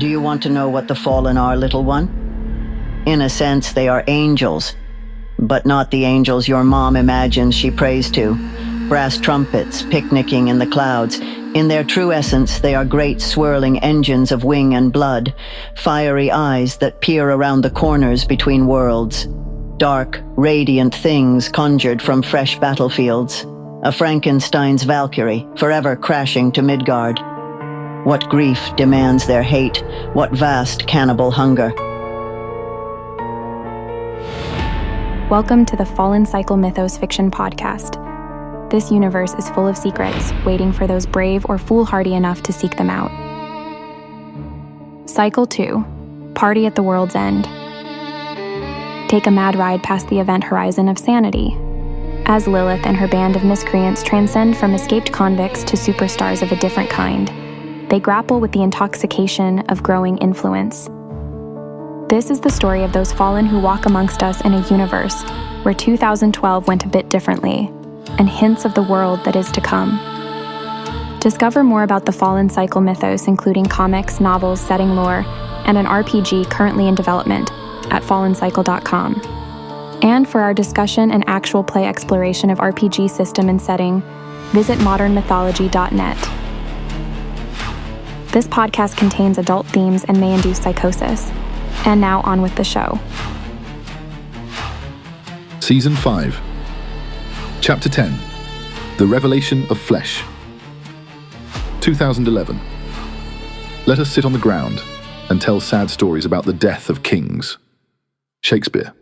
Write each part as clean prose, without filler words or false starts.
Do you want to know what the fallen are, little one? In a sense, they are angels, but not the angels your mom imagines she prays to. Brass trumpets picnicking in the clouds. In their true essence, they are great swirling engines of wing and blood, fiery eyes that peer around the corners between worlds. Dark, radiant things conjured from fresh battlefields. A Frankenstein's Valkyrie, forever crashing to Midgard. What grief demands their hate? What vast cannibal hunger? Welcome to the Fallen Cycle Mythos Fiction Podcast. This universe is full of secrets, waiting for those brave or foolhardy enough to seek them out. Cycle 2, Party at the World's End. Take a mad ride past the event horizon of sanity, as Lilith and her band of miscreants transcend from escaped convicts to superstars of a different kind. They grapple with the intoxication of growing influence. This is the story of those fallen who walk amongst us in a universe where 2012 went a bit differently, and hints of the world that is to come. Discover more about the Fallen Cycle mythos, including comics, novels, setting lore, and an RPG currently in development at fallencycle.com. And for our discussion and actual play exploration of RPG system and setting, visit modernmythology.net. This podcast contains adult themes and may induce psychosis. And now on with the show. Season 5. Chapter 10. The Revelation of Flesh. 2011. Let us sit on the ground and tell sad stories about the death of kings. Shakespeare.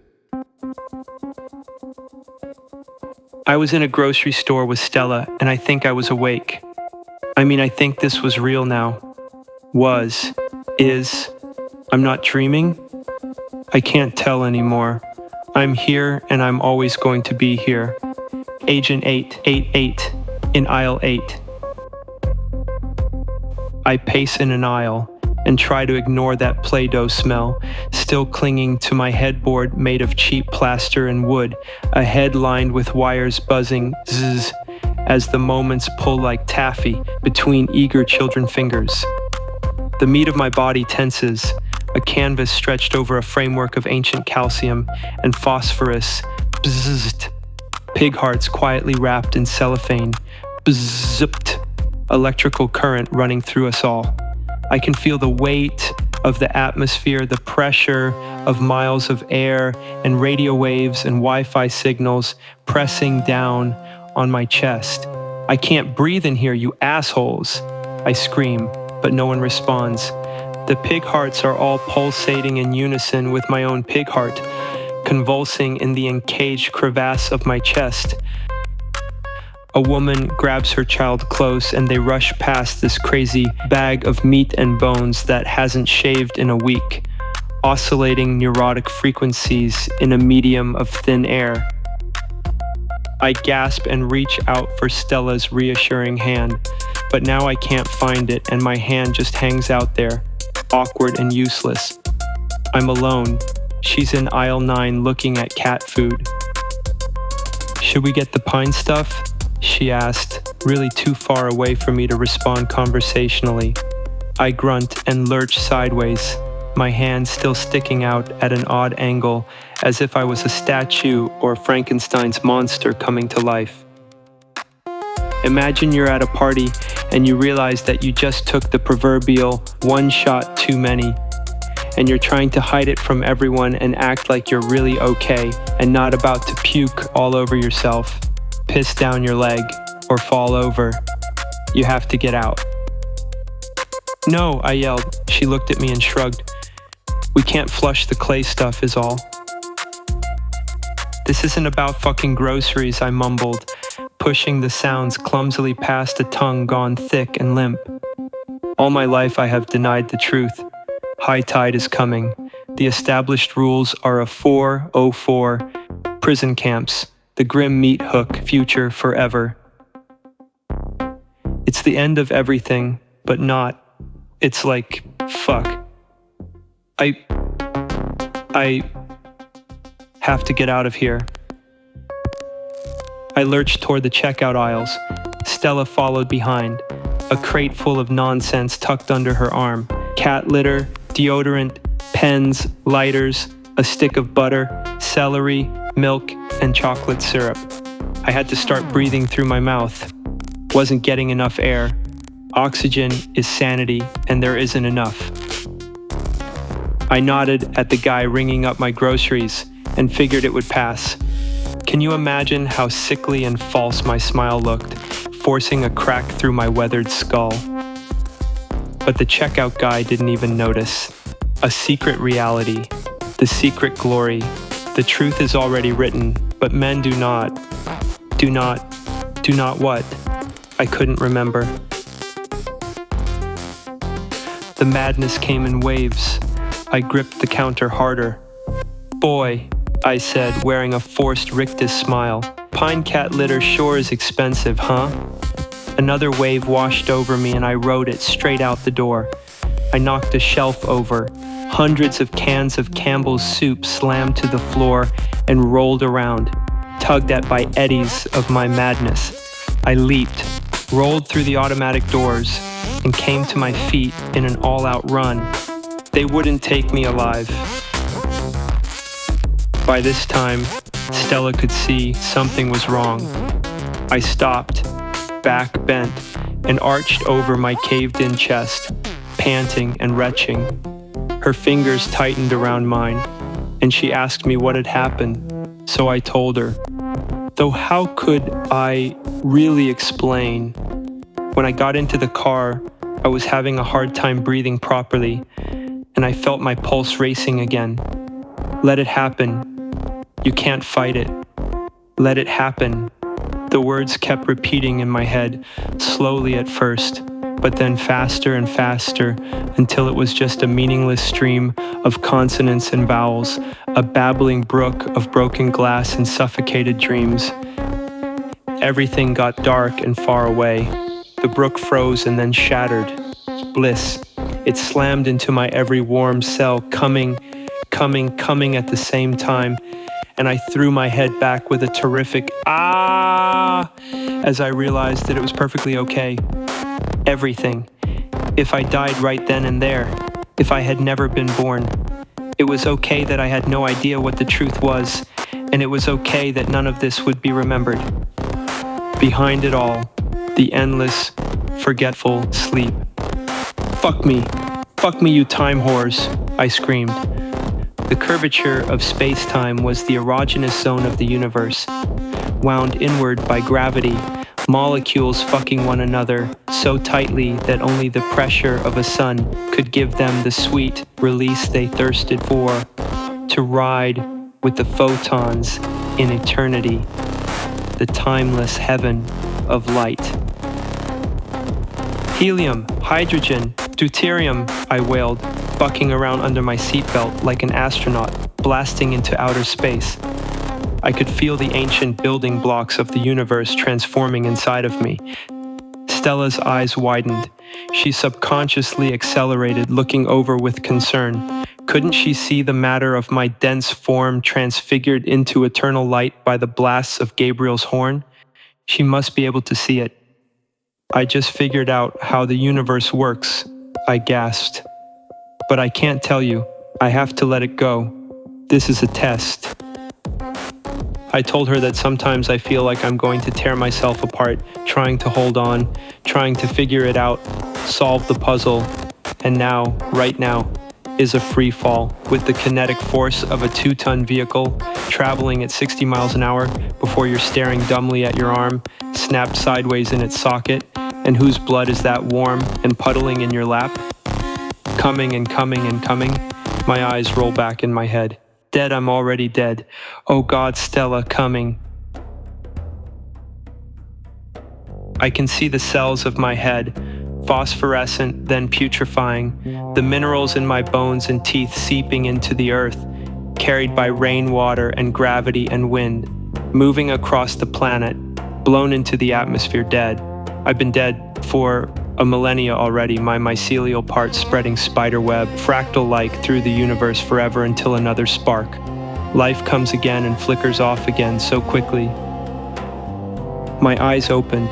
I was in a grocery store with Stella, and I think I was awake. I think this was real now. I'm not dreaming? I can't tell anymore. I'm here, and I'm always going to be here. Agent 888 in aisle 8. I pace in an aisle and try to ignore that Play-Doh smell, still clinging to my headboard made of cheap plaster and wood, a head lined with wires buzzing zzz as the moments pull like taffy between eager children fingers. The meat of my body tenses, a canvas stretched over a framework of ancient calcium and phosphorus. Bzzzt. Pig hearts quietly wrapped in cellophane. Bzzzt. Electrical current running through us all. I can feel the weight of the atmosphere, the pressure of miles of air and radio waves and Wi-Fi signals pressing down on my chest. I can't breathe in here, you assholes! I scream, but no one responds. The pig hearts are all pulsating in unison with my own pig heart, convulsing in the encaged crevasse of my chest. A woman grabs her child close and they rush past this crazy bag of meat and bones that hasn't shaved in a week, oscillating neurotic frequencies in a medium of thin air. I gasp and reach out for Stella's reassuring hand, but now I can't find it and my hand just hangs out there, awkward and useless. I'm alone. She's in aisle 9 looking at cat food. Should we get the pine stuff? She asked, really too far away for me to respond conversationally. I grunt and lurch sideways, my hand still sticking out at an odd angle, as if I was a statue or Frankenstein's monster coming to life. Imagine you're at a party and you realize that you just took the proverbial one shot too many, and you're trying to hide it from everyone and act like you're really okay and not about to puke all over yourself, piss down your leg, or fall over. You have to get out. No, I yelled. She looked at me and shrugged. We can't flush the clay stuff is all. This isn't about fucking groceries, I mumbled, pushing the sounds clumsily past a tongue gone thick and limp. All my life I have denied the truth. High tide is coming. The established rules are a 404 prison camps, the grim meat hook, future forever. It's the end of everything, but not. It's like, fuck. I have to get out of here. I lurched toward the checkout aisles. Stella followed behind, a crate full of nonsense tucked under her arm. cat litter, deodorant, pens, lighters, a stick of butter, celery, milk, and chocolate syrup. I had to start breathing through my mouth. Wasn't getting enough air. Oxygen is sanity, and there isn't enough. I nodded at the guy ringing up my groceries and figured it would pass. Can you imagine how sickly and false my smile looked, forcing a crack through my weathered skull? But the checkout guy didn't even notice. A secret reality, the secret glory. The truth is already written, but men do not what? I couldn't remember. The madness came in waves. I gripped the counter harder. Boy, I said, wearing a forced rictus smile. Pine cat litter sure is expensive, huh? Another wave washed over me and I rode it straight out the door. I knocked a shelf over. Hundreds of cans of Campbell's soup slammed to the floor and rolled around, tugged at by eddies of my madness. I leaped, rolled through the automatic doors, and came to my feet in an all-out run. They wouldn't take me alive. By this time, Stella could see something was wrong. I stopped, back bent, and arched over my caved-in chest, panting and retching. Her fingers tightened around mine, and she asked me what had happened, so I told her. Though how could I really explain? When I got into the car, I was having a hard time breathing properly, and I felt my pulse racing again. Let it happen. You can't fight it. Let it happen. The words kept repeating in my head, slowly at first, but then faster and faster until it was just a meaningless stream of consonants and vowels, a babbling brook of broken glass and suffocated dreams. Everything got dark and far away. The brook froze and then shattered. Bliss. It slammed into my every warm cell, coming at the same time, and I threw my head back with a terrific ah as I realized that it was perfectly okay. Everything. If I died right then and there, if I had never been born, it was okay that I had no idea what the truth was, and it was okay that none of this would be remembered. Behind it all, the endless, forgetful sleep. Fuck me, you time whores, I screamed. The curvature of space-time was the erogenous zone of the universe, wound inward by gravity, molecules fucking one another so tightly that only the pressure of a sun could give them the sweet release they thirsted for, to ride with the photons in eternity, the timeless heaven of light. Helium, hydrogen, deuterium, I wailed, bucking around under my seatbelt like an astronaut, blasting into outer space. I could feel the ancient building blocks of the universe transforming inside of me. Stella's eyes widened. She subconsciously accelerated, looking over with concern. Couldn't she see the matter of my dense form transfigured into eternal light by the blasts of Gabriel's horn? She must be able to see it. I just figured out how the universe works, I gasped. But I can't tell you. I have to let it go. This is a test. I told her that sometimes I feel like I'm going to tear myself apart, trying to hold on, trying to figure it out, solve the puzzle. And now, right now, is a free fall with the kinetic force of a 2-ton vehicle traveling at 60 miles an hour before you're staring dumbly at your arm, snapped sideways in its socket, and whose blood is that warm and puddling in your lap? Coming and coming and coming, my eyes roll back in my head. Dead, I'm already dead. Oh God, Stella, coming. I can see the cells of my head, phosphorescent, then putrefying, the minerals in my bones and teeth seeping into the earth, carried by rainwater and gravity and wind, moving across the planet, blown into the atmosphere dead. I've been dead for a millennia already, my mycelial parts spreading spiderweb, fractal-like through the universe forever until another spark. Life comes again and flickers off again so quickly. My eyes opened,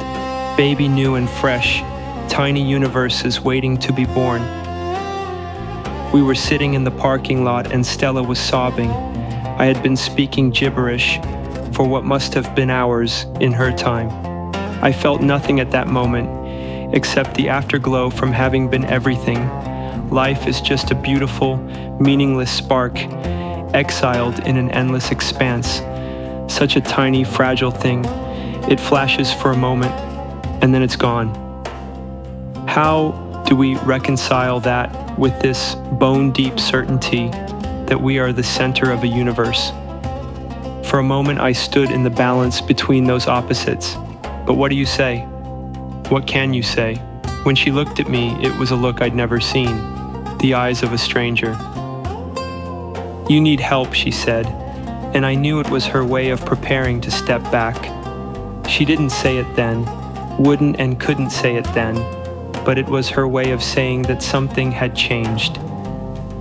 baby new and fresh, tiny universes waiting to be born. We were sitting in the parking lot and Stella was sobbing. I had been speaking gibberish for what must have been hours in her time. I felt nothing at that moment except the afterglow from having been everything. Life is just a beautiful, meaningless spark, exiled in an endless expanse. Such a tiny, fragile thing. It flashes for a moment, and then it's gone. How do we reconcile that with this bone-deep certainty that we are the center of a universe? For a moment, I stood in the balance between those opposites. But what do you say? What can you say? When she looked at me, it was a look I'd never seen, the eyes of a stranger. You need help, she said, and I knew it was her way of preparing to step back. She didn't say it then, wouldn't and couldn't say it then, but it was her way of saying that something had changed,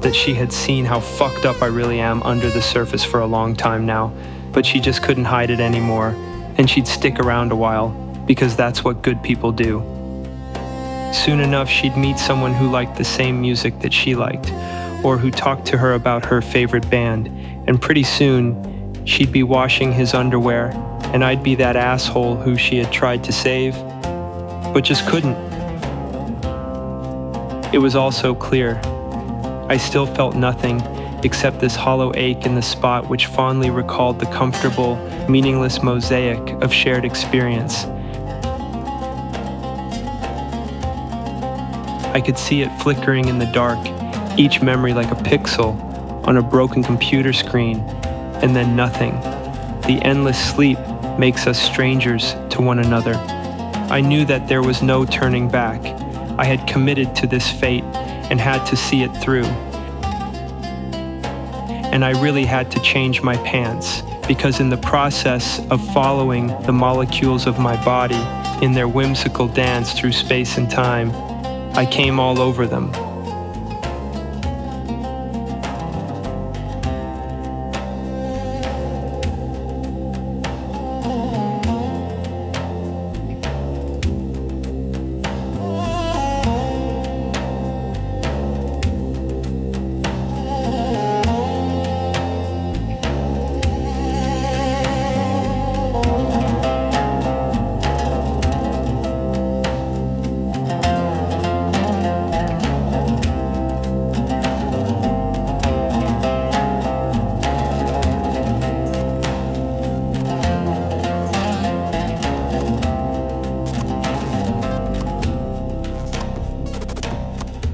that she had seen how fucked up I really am under the surface for a long time now, but she just couldn't hide it anymore, and she'd stick around a while, because that's what good people do. Soon enough, she'd meet someone who liked the same music that she liked, or who talked to her about her favorite band, and pretty soon, she'd be washing his underwear, and I'd be that asshole who she had tried to save, but just couldn't. It was all so clear. I still felt nothing except this hollow ache in the spot which fondly recalled the comfortable, meaningless mosaic of shared experience. I could see it flickering in the dark, each memory like a pixel on a broken computer screen, and then nothing. The endless sleep makes us strangers to one another. I knew that there was no turning back. I had committed to this fate and had to see it through. And I really had to change my pants, because in the process of following the molecules of my body in their whimsical dance through space and time, I came all over them.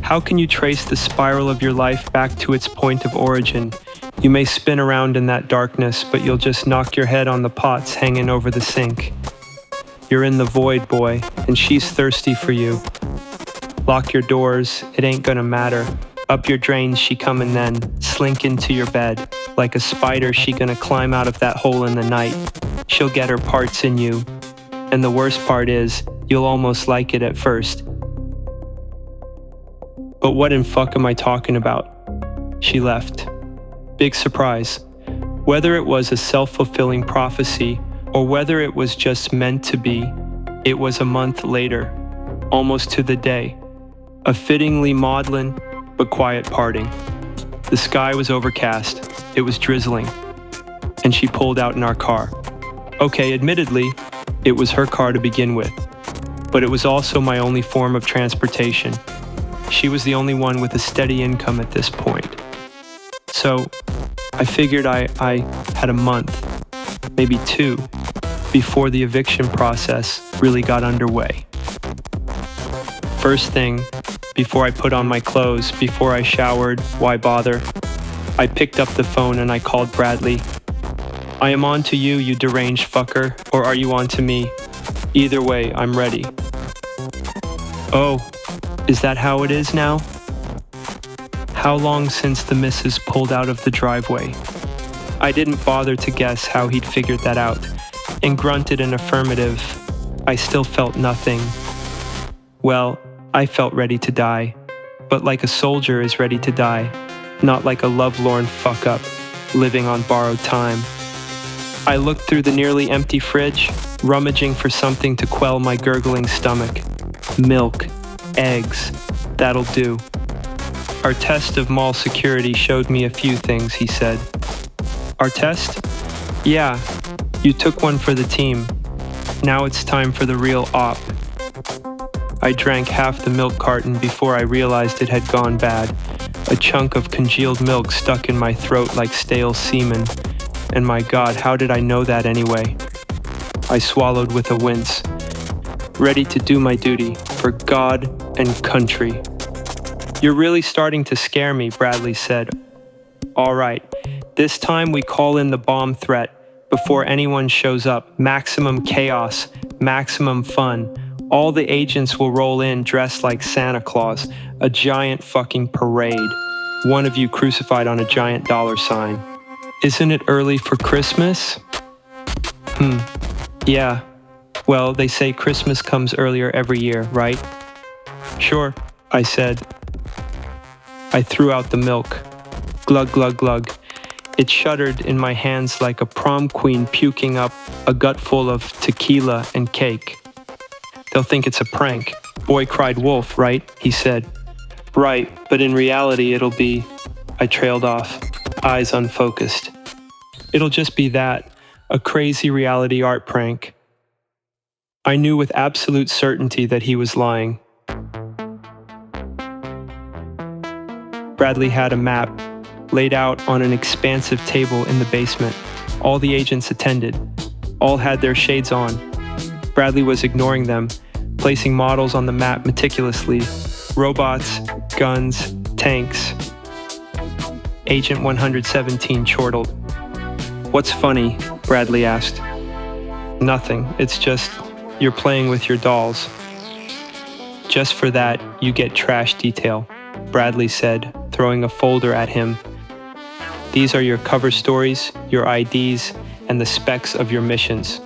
How can you trace the spiral of your life back to its point of origin? You may spin around in that darkness, but you'll just knock your head on the pots hanging over the sink. You're in the void, boy, and she's thirsty for you. Lock your doors, it ain't gonna matter. Up your drains, she comin' then, slink into your bed. Like a spider, she gonna climb out of that hole in the night. She'll get her parts in you. And the worst part is, you'll almost like it at first. But what in fuck am I talking about? She left. Big surprise. Whether it was a self-fulfilling prophecy or whether it was just meant to be, it was a month later, almost to the day. A fittingly maudlin but quiet parting. The sky was overcast. It was drizzling. And she pulled out in our car. Okay, admittedly, it was her car to begin with, but it was also my only form of transportation. She was the only one with a steady income at this point. So I figured I had a month, maybe 2, before the eviction process really got underway. First thing, before I put on my clothes, before I showered, why bother? I picked up the phone and I called Bradley. I am on to you, you deranged fucker, or are you on to me? Either way, I'm ready. Oh, is that how it is now? How long since the missus pulled out of the driveway? I didn't bother to guess how he'd figured that out, and grunted an affirmative. I still felt nothing. Well, I felt ready to die, but like a soldier is ready to die, not like a lovelorn fuck-up, living on borrowed time. I looked through the nearly empty fridge, rummaging for something to quell my gurgling stomach. Milk. Eggs. That'll do. Our test of mall security showed me a few things, he said. Our test? Yeah, you took one for the team. Now it's time for the real op. I drank half the milk carton before I realized it had gone bad. A chunk of congealed milk stuck in my throat like stale semen. And my God, how did I know that anyway? I swallowed with a wince, ready to do my duty for God and country. You're really starting to scare me, Bradley said. All right, this time we call in the bomb threat before anyone shows up. Maximum chaos, maximum fun. All the agents will roll in dressed like Santa Claus, a giant fucking parade. One of you crucified on a giant $sign. Isn't it early for Christmas? Yeah. Well, they say Christmas comes earlier every year, right? Sure, I said. I threw out the milk. Glug, glug, glug. It shuddered in my hands like a prom queen puking up a gutful of tequila and cake. They'll think it's a prank. Boy cried wolf, right? He said. Right, but in reality it'll be... I trailed off, eyes unfocused. It'll just be that, a crazy reality art prank. I knew with absolute certainty that he was lying. Bradley had a map laid out on an expansive table in the basement. All the agents attended. All had their shades on. Bradley was ignoring them, placing models on the map meticulously. Robots, guns, tanks. Agent 117 chortled. What's funny? Bradley asked. Nothing. It's just, you're playing with your dolls. Just for that, you get trash detail, Bradley said, throwing a folder at him. These are your cover stories, your IDs, and the specs of your missions.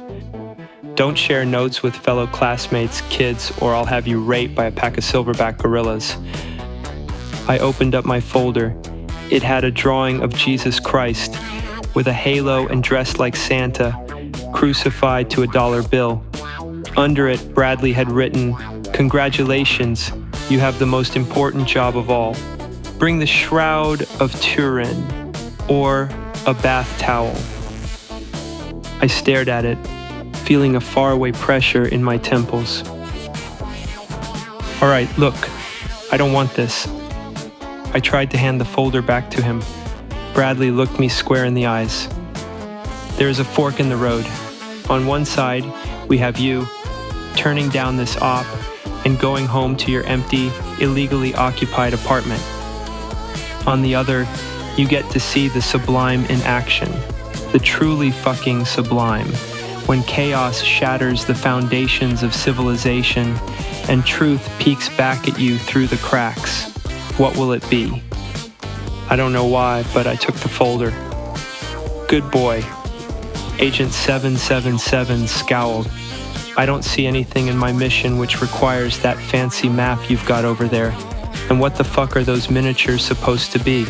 Don't share notes with fellow classmates, kids, or I'll have you raped by a pack of silverback gorillas. I opened up my folder. It had a drawing of Jesus Christ, with a halo and dressed like Santa, crucified to a $1 bill. Under it, Bradley had written, "Congratulations, you have the most important job of all. Bring the Shroud of Turin, or a bath towel." I stared at it, feeling a faraway pressure in my temples. All right, look, I don't want this. I tried to hand the folder back to him. Bradley looked me square in the eyes. There is a fork in the road. On one side, we have you, turning down this op and going home to your empty, illegally occupied apartment. On the other, you get to see the sublime in action, the truly fucking sublime, when chaos shatters the foundations of civilization and truth peeks back at you through the cracks. What will it be? I don't know why, but I took the folder. Good boy. Agent 777 scowled. I don't see anything in my mission which requires that fancy map you've got over there. And what the fuck are those miniatures supposed to be?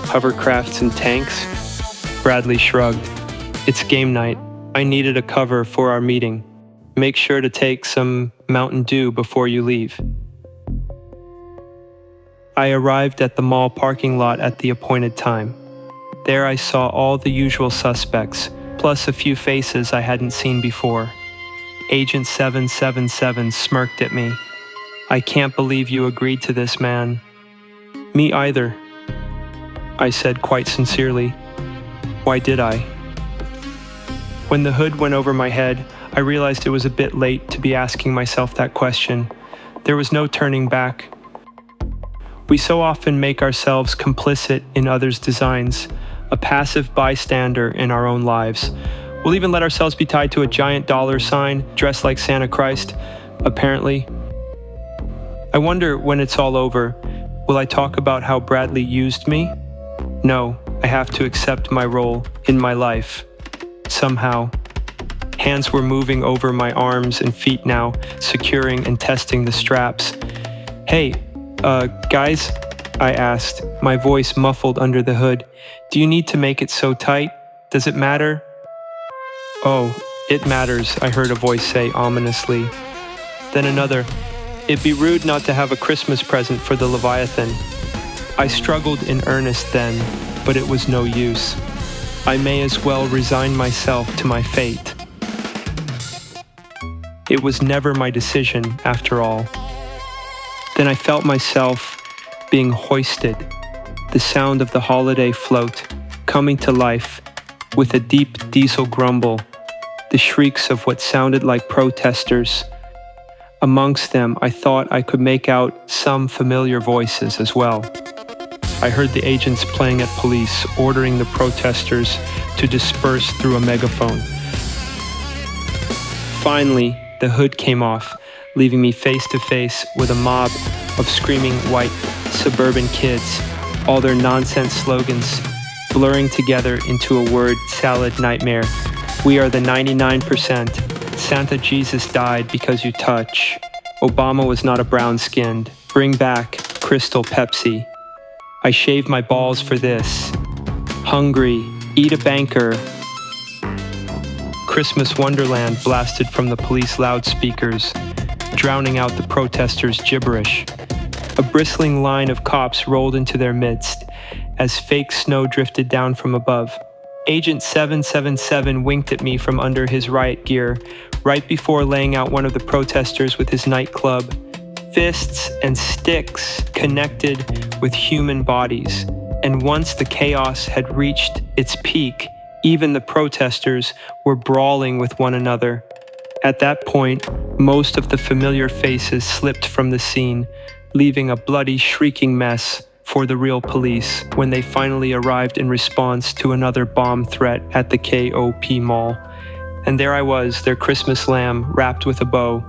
Hovercrafts and tanks? Bradley shrugged. It's game night. I needed a cover for our meeting. Make sure to take some Mountain Dew before you leave. I arrived at the mall parking lot at the appointed time. There I saw all the usual suspects, plus a few faces I hadn't seen before. Agent 777 smirked at me. I can't believe you agreed to this, man. Me either, I said quite sincerely. Why did I? When the hood went over my head, I realized it was a bit late to be asking myself that question. There was no turning back. We so often make ourselves complicit in others' designs, a passive bystander in our own lives. We'll even let ourselves be tied to a giant $sign, dressed like Santa Christ, apparently. I wonder when it's all over, will I talk about how Bradley used me? No, I have to accept my role in my life. Somehow. Hands were moving over my arms and feet now, securing and testing the straps. Hey, guys, I asked, my voice muffled under the hood. Do you need to make it so tight? Does it matter? Oh, it matters, I heard a voice say ominously. Then another, it'd be rude not to have a Christmas present for the Leviathan. I struggled in earnest then, but it was no use. I may as well resign myself to my fate. It was never my decision, after all. Then I felt myself being hoisted, the sound of the holiday float coming to life with a deep diesel grumble, the shrieks of what sounded like protesters. Amongst them, I thought I could make out some familiar voices as well. I heard the agents playing at police, ordering the protesters to disperse through a megaphone. Finally, the hood came off, leaving me face to face with a mob of screaming white suburban kids, all their nonsense slogans blurring together into a word salad nightmare. We are the 99%. Santa Jesus died because you touch. Obama was not a brown-skinned. Bring back Crystal Pepsi. I shaved my balls for this. Hungry. Eat a banker. Christmas Wonderland blasted from the police loudspeakers, drowning out the protesters' gibberish. A bristling line of cops rolled into their midst as fake snow drifted down from above. Agent 777 winked at me from under his riot gear, right before laying out one of the protesters with his nightclub. Fists and sticks connected with human bodies, and once the chaos had reached its peak, even the protesters were brawling with one another. At that point, most of the familiar faces slipped from the scene, leaving a bloody, shrieking mess for the real police when they finally arrived in response to another bomb threat at the KOP Mall. And there I was, their Christmas lamb wrapped with a bow.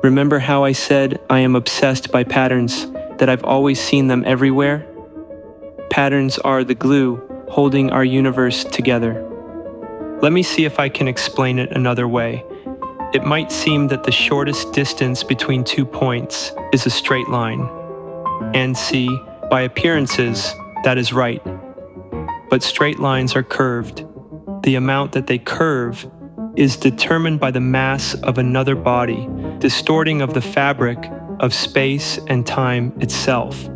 Remember how I said I am obsessed by patterns, that I've always seen them everywhere? Patterns are the glue holding our universe together. Let me see if I can explain it another way. It might seem that the shortest distance between 2 points is a straight line. And see, by appearances, that is right. But straight lines are curved. The amount that they curve is determined by the mass of another body, distorting of the fabric of space and time itself.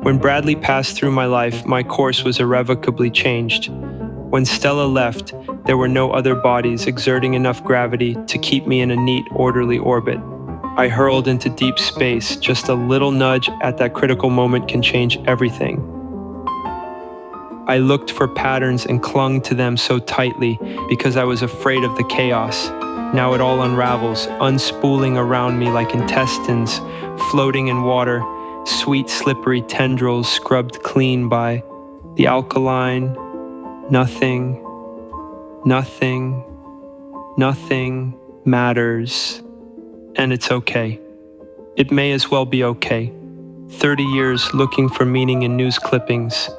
When Bradley passed through my life, my course was irrevocably changed. When Stella left, there were no other bodies exerting enough gravity to keep me in a neat, orderly orbit. I hurled into deep space. Just a little nudge at that critical moment can change everything. I looked for patterns and clung to them so tightly because I was afraid of the chaos. Now it all unravels, unspooling around me like intestines floating in water, sweet slippery tendrils scrubbed clean by the alkaline. Nothing matters. And it's okay. It may as well be okay. 30 years looking for meaning in news clippings,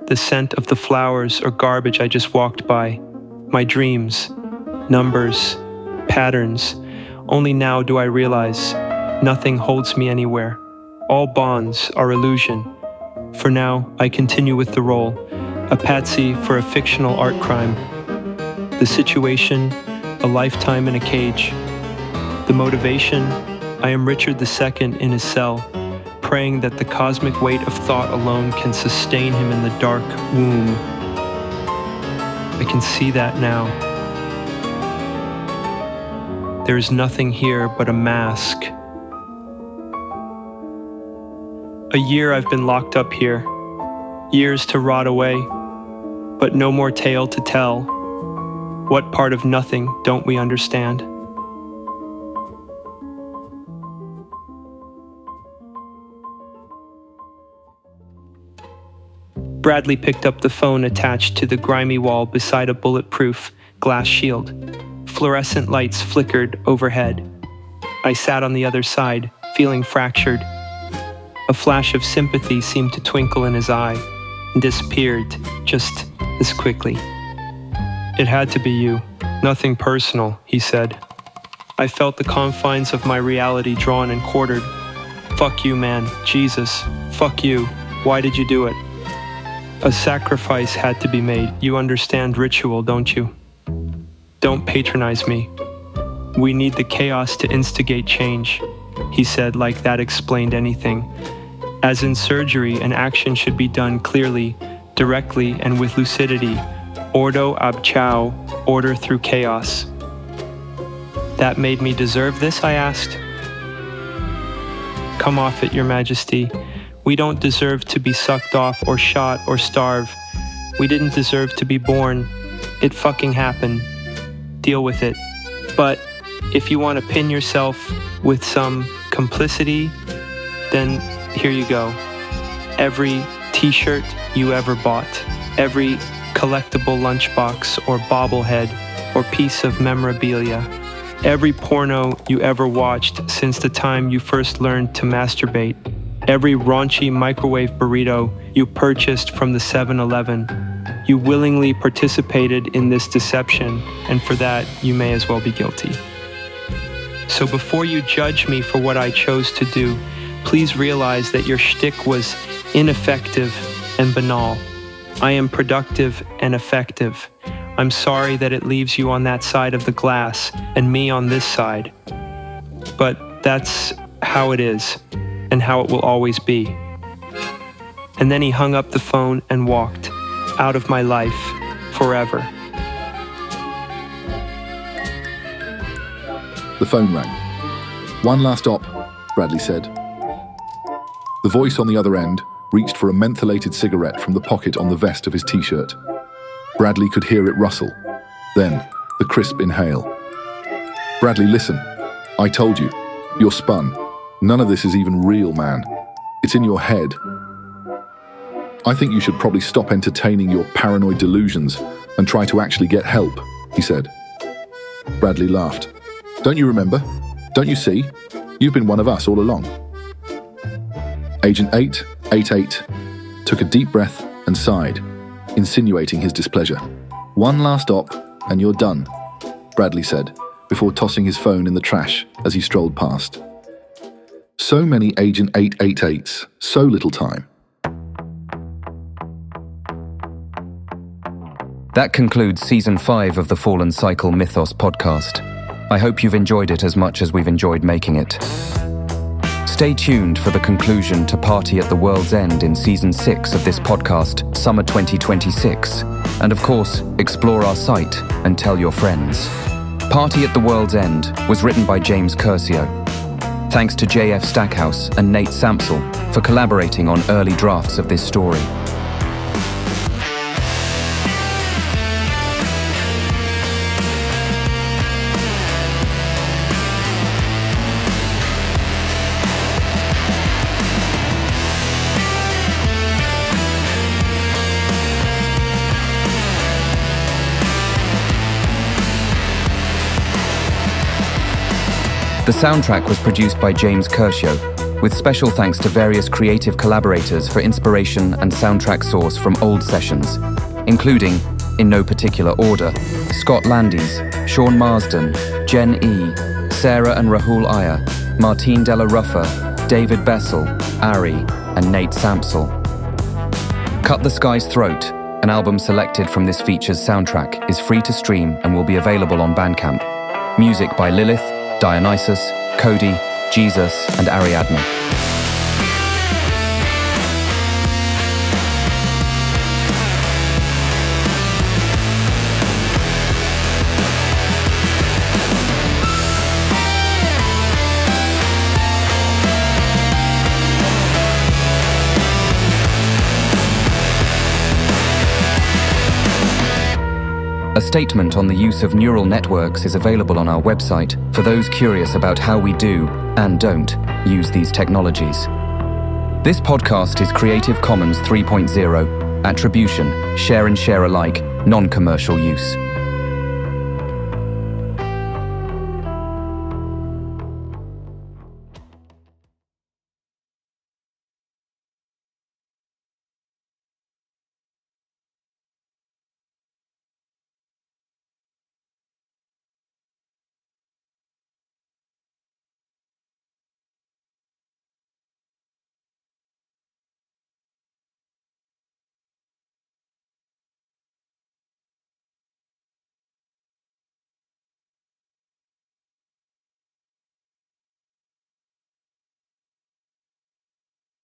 the scent of the flowers or garbage I just walked by, my dreams, numbers, patterns. Only now do I realize nothing holds me anywhere. All bonds are illusion. For now, I continue with the role, a patsy for a fictional art crime. The situation, a lifetime in a cage. The motivation, I am Richard II in his cell, praying that the cosmic weight of thought alone can sustain him in the dark womb. I can see that now. There is nothing here but a mask. A year I've been locked up here, years to rot away, but no more tale to tell. What part of nothing don't we understand? Bradley picked up the phone attached to the grimy wall beside a bulletproof glass shield. Fluorescent lights flickered overhead. I sat on the other side, feeling fractured. A flash of sympathy seemed to twinkle in his eye and disappeared just as quickly. It had to be you. Nothing personal, he said. I felt the confines of my reality drawn and quartered. Fuck you, man. Jesus. Fuck you. Why did you do it? A sacrifice had to be made. You understand ritual, don't you? Don't patronize me. We need the chaos to instigate change, he said, like that explained anything. As in surgery, an action should be done clearly, directly, and with lucidity. Ordo ab chao, order through chaos. That made me deserve this, I asked. Come off it, Your Majesty. We don't deserve to be sucked off or shot or starve. We didn't deserve to be born. It fucking happened. Deal with it. But if you want to pin yourself with some complicity, then here you go. Every t-shirt you ever bought, every collectible lunchbox or bobblehead or piece of memorabilia, every porno you ever watched since the time you first learned to masturbate, every raunchy microwave burrito you purchased from the 7-Eleven. You willingly participated in this deception, and for that, you may as well be guilty. So before you judge me for what I chose to do, please realize that your shtick was ineffective and banal. I am productive and effective. I'm sorry that it leaves you on that side of the glass and me on this side. But that's how it is, and how it will always be. And then he hung up the phone and walked out of my life forever. The phone rang. One last op, Bradley said. The voice on the other end reached for a mentholated cigarette from the pocket on the vest of his t-shirt. Bradley could hear it rustle, then the crisp inhale. Bradley, listen. I told you. You're spun. None of this is even real, man. It's in your head. I think you should probably stop entertaining your paranoid delusions and try to actually get help, he said. Bradley laughed. Don't you remember? Don't you see? You've been one of us all along. Agent 888 took a deep breath and sighed, insinuating his displeasure. One last op, and you're done, Bradley said, before tossing his phone in the trash as he strolled past. So many Agent 888s, so little time. That concludes Season 5 of the Fallen Cycle Mythos podcast. I hope you've enjoyed it as much as we've enjoyed making it. Stay tuned for the conclusion to Party at the World's End in Season 6 of this podcast, Summer 2026. And of course, explore our site and tell your friends. Party at the World's End was written by James Curcio. Thanks to JF Stackhouse and Nate Sampsell for collaborating on early drafts of this story. The soundtrack was produced by James Curcio, with special thanks to various creative collaborators for inspiration and soundtrack source from old sessions, including, in no particular order, Scott Landis, Sean Marsden, Jen E., Sarah and Rahul Iyer, Martine Della Ruffa, David Bessel, Ari, and Nate Sampsell. Cut the Sky's Throat, an album selected from this feature's soundtrack, is free to stream and will be available on Bandcamp. Music by Lilith, Dionysus, Cody, Jesus, and Ariadne. A statement on the use of neural networks is available on our website for those curious about how we do, and don't, use these technologies. This podcast is Creative Commons 3.0, Attribution, Share and Share Alike, Non-Commercial Use.